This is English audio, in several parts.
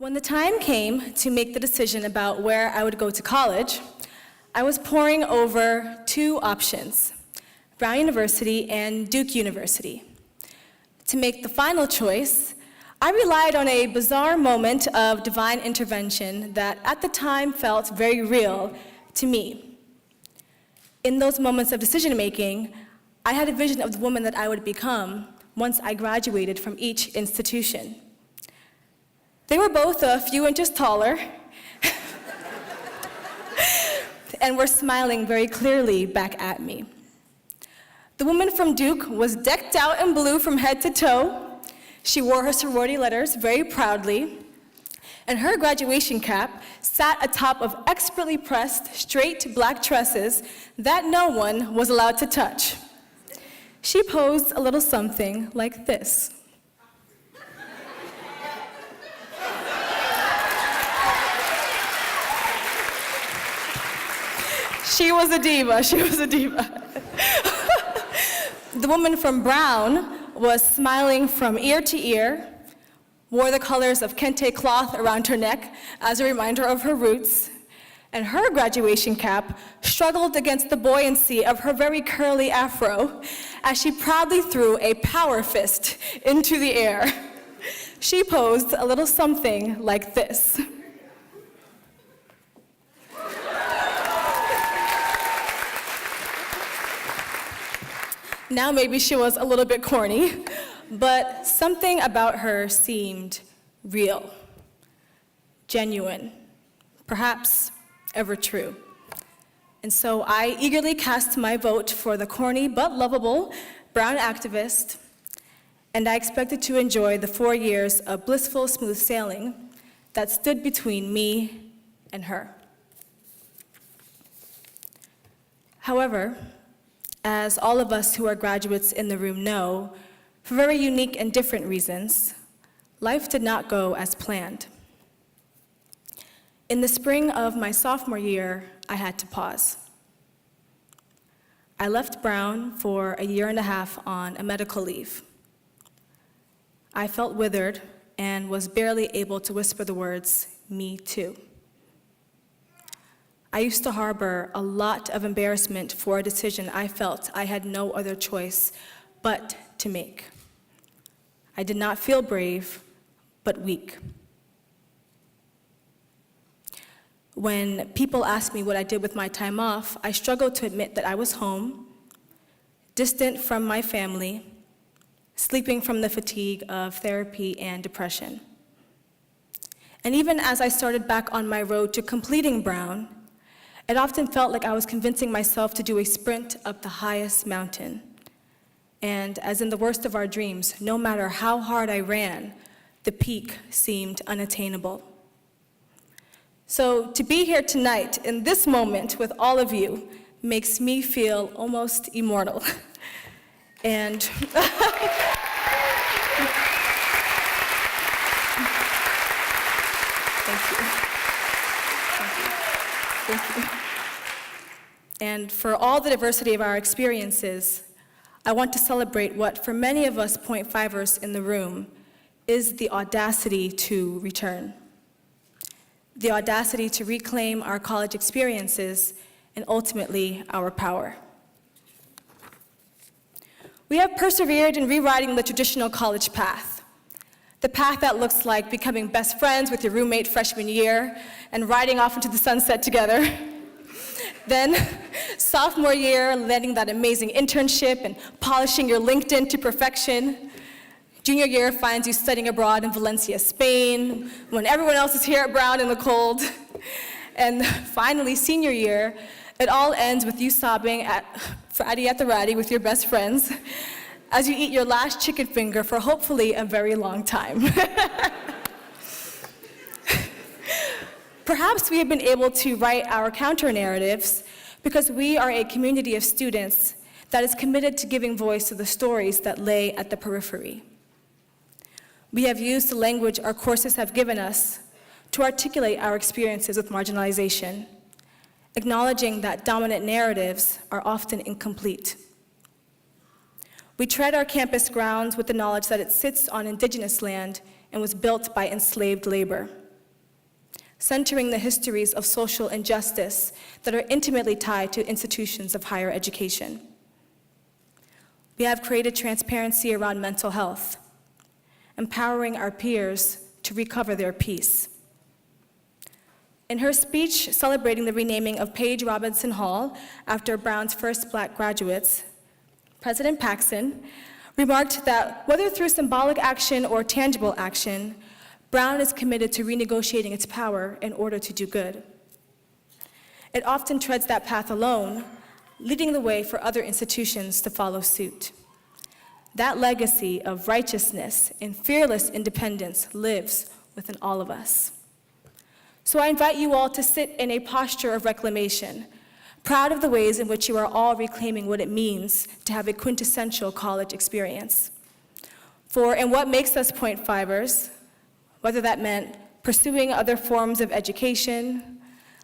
When the time came to make the decision about where I would go to college, I was poring over two options, Brown University and Duke University. To make the final choice, I relied on a bizarre moment of divine intervention that at the time felt very real to me. In those moments of decision-making, I had a vision of the woman that I would become once I graduated from each institution. They were both a few inches taller and were smiling very clearly back at me. The woman from Duke was decked out in blue from head to toe. She wore her sorority letters very proudly, and her graduation cap sat atop of expertly pressed, straight black tresses that no one was allowed to touch. She posed a little something like this. She was a diva, she was a diva. The woman from Brown was smiling from ear to ear, wore the colors of kente cloth around her neck as a reminder of her roots, and her graduation cap struggled against the buoyancy of her very curly afro as she proudly threw a power fist into the air. She posed a little something like this. Now maybe she was a little bit corny, but something about her seemed real, genuine, perhaps ever true. And so I eagerly cast my vote for the corny but lovable Brown activist, and I expected to enjoy the 4 years of blissful smooth sailing that stood between me and her. However, as all of us who are graduates in the room know, for very unique and different reasons, life did not go as planned. In the spring of my sophomore year, I had to pause. I left Brown for a year and a half on a medical leave. I felt withered and was barely able to whisper the words, "Me too." I used to harbor a lot of embarrassment for a decision I felt I had no other choice but to make. I did not feel brave, but weak. When people asked me what I did with my time off, I struggled to admit that I was home, distant from my family, sleeping from the fatigue of therapy and depression. And even as I started back on my road to completing Brown, it often felt like I was convincing myself to do a sprint up the highest mountain. And as in the worst of our dreams, no matter how hard I ran, the peak seemed unattainable. So to be here tonight in this moment with all of you makes me feel almost immortal. And Thank you. And for all the diversity of our experiences, I want to celebrate what, for many of us .5ers in the room, is the audacity to return. The audacity to reclaim our college experiences and ultimately our power. We have persevered in rewriting the traditional college path. The path that looks like becoming best friends with your roommate freshman year and riding off into the sunset together. Then, sophomore year, landing that amazing internship and polishing your LinkedIn to perfection. Junior year finds you studying abroad in Valencia, Spain, when everyone else is here at Brown in the cold. And finally, senior year, it all ends with you sobbing at Friday at the Ratty with your best friends as you eat your last chicken finger for hopefully a very long time. Perhaps we have been able to write our counter-narratives because we are a community of students that is committed to giving voice to the stories that lay at the periphery. We have used the language our courses have given us to articulate our experiences with marginalization, acknowledging that dominant narratives are often incomplete. We tread our campus grounds with the knowledge that it sits on indigenous land and was built by enslaved labor. centering the histories of social injustice that are intimately tied to institutions of higher education. We have created transparency around mental health, empowering our peers to recover their peace. In her speech celebrating the renaming of Page Robinson Hall after Brown's first Black graduates, President Paxson remarked that whether through symbolic action or tangible action, Brown is committed to renegotiating its power in order to do good. It often treads that path alone, leading the way for other institutions to follow suit. That legacy of righteousness and fearless independence lives within all of us. So I invite you all to sit in a posture of reclamation, proud of the ways in which you are all reclaiming what it means to have a quintessential college experience. For in what makes us point fivers, whether that meant pursuing other forms of education,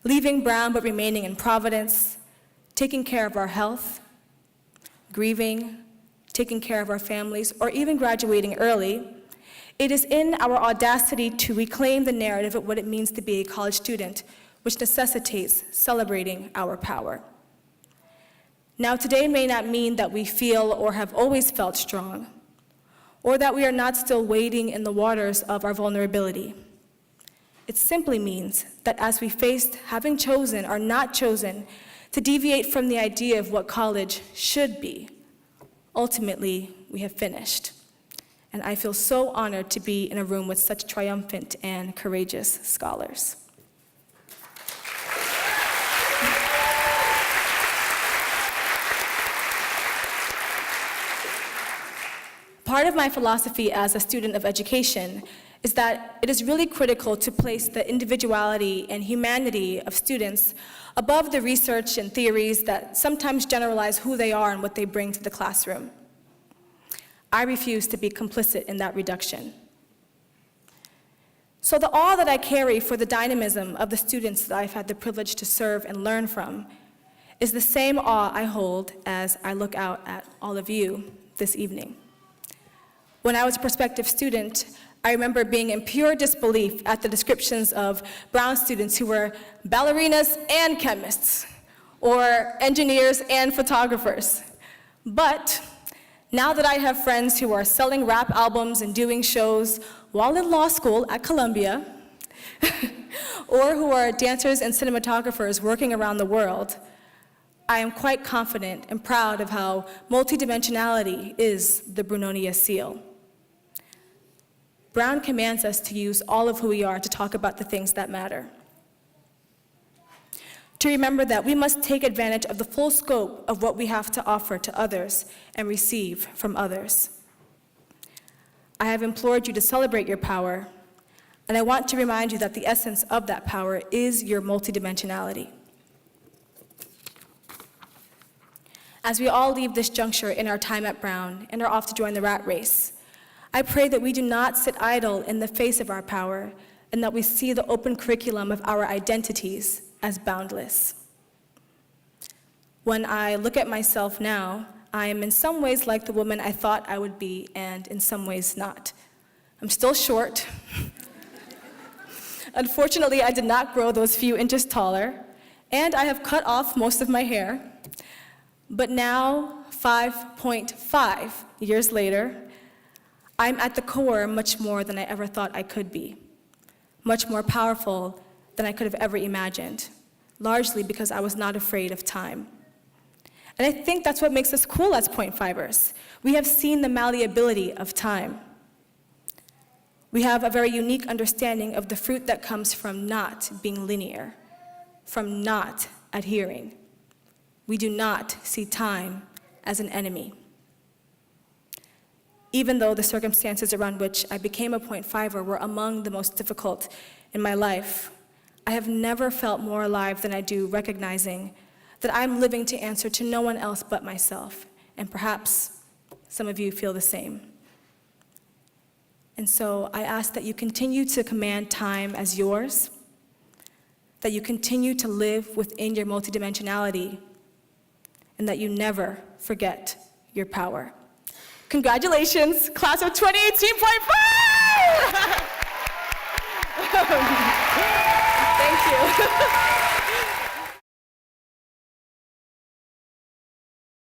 leaving Brown but remaining in Providence, taking care of our health, grieving, taking care of our families, or even graduating early, it is in our audacity to reclaim the narrative of what it means to be a college student, which necessitates celebrating our power. Now, today may not mean that we feel or have always felt strong, or that we are not still wading in the waters of our vulnerability. It simply means that as we faced having chosen or not chosen to deviate from the idea of what college should be, ultimately, we have finished. And I feel so honored to be in a room with such triumphant and courageous scholars. Part of my philosophy as a student of education is that it is really critical to place the individuality and humanity of students above the research and theories that sometimes generalize who they are and what they bring to the classroom. I refuse to be complicit in that reduction. So the awe that I carry for the dynamism of the students that I've had the privilege to serve and learn from is the same awe I hold as I look out at all of you this evening. When I was a prospective student, I remember being in pure disbelief at the descriptions of Brown students who were ballerinas and chemists, or engineers and photographers. But now that I have friends who are selling rap albums and doing shows while in law school at Columbia, or who are dancers and cinematographers working around the world, I am quite confident and proud of how multidimensionality is the Brunonia seal. Brown commands us to use all of who we are to talk about the things that matter. To remember that we must take advantage of the full scope of what we have to offer to others and receive from others. I have implored you to celebrate your power, and I want to remind you that the essence of that power is your multidimensionality. As we all leave this juncture in our time at Brown and are off to join the rat race, I pray that we do not sit idle in the face of our power and that we see the open curriculum of our identities as boundless. When I look at myself now, I am in some ways like the woman I thought I would be, and in some ways not. I'm still short. Unfortunately, I did not grow those few inches taller, and I have cut off most of my hair. But now, 5.5 years later, I'm at the core much more than I ever thought I could be, much more powerful than I could have ever imagined, largely because I was not afraid of time. And I think that's what makes us cool as point fivers. We have seen the malleability of time. We have a very unique understanding of the fruit that comes from not being linear, from not adhering. We do not see time as an enemy. Even though the circumstances around which I became a point fiver were among the most difficult in my life, I have never felt more alive than I do recognizing that I'm living to answer to no one else but myself, and perhaps some of you feel the same. And so I ask that you continue to command time as yours, that you continue to live within your multidimensionality, and that you never forget your power. Congratulations, class of 2018.5! you.